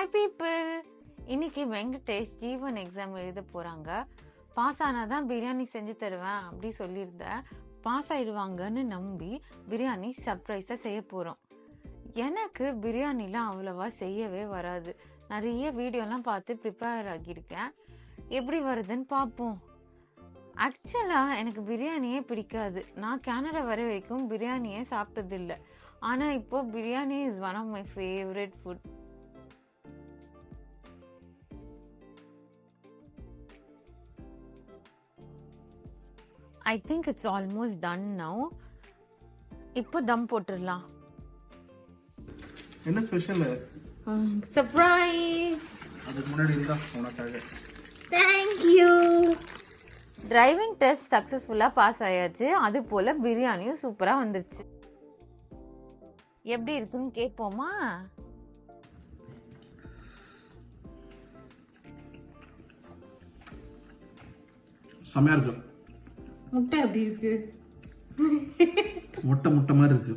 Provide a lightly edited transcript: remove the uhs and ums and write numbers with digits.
Hi people, இன்னைக்கு வெங்கடேஷ் ஜீவன் exam எழுத போறாங்க. பாஸ் ஆனாதான் பிரியாணி செஞ்சு தருவேன் அப்படி சொல்லியிருந்தேன். பாஸ் ஆயிடுவாங்கன்னு நம்பி பிரியாணி சர்ப்ரைஸா செய்ய போறோம். எனக்கு பிரியாணிலாம் அவ்வளவா செய்யவே வராது. நிறைய வீடியோலாம் பார்த்து ப்ரிப்பேர் ஆகியிருக்கேன். எப்படி வருதுன்னு பார்ப்போம். ஆக்சுவலாக எனக்கு பிரியாணியே பிடிக்காது. நான் கனடா வர வரைக்கும் பிரியாணியே சாப்பிட்டதில்லை. ஆனால் இப்போ biryani is one of my favourite food. I think it's almost done now. இப்போ தம் போட்டுடலாம். என்ன ஸ்பெஷல்? சர்ப்ரைஸ். அதுக்கு முன்னாடி இருந்தா உனக்காக. Thank you. டிரைவிங் டெஸ்ட் சக்ஸஸ்ஃபுல்லாக பாஸ் ஆயாச்சு. அது போல் பிரியாணியும் சூப்பராக வந்துருச்சு. எப்படி இருக்குன்னு கேட்போமா? செமையா இருக்கு. முட்டை எப்படி இருக்கு? முட்டை மாதிரி இருக்கு.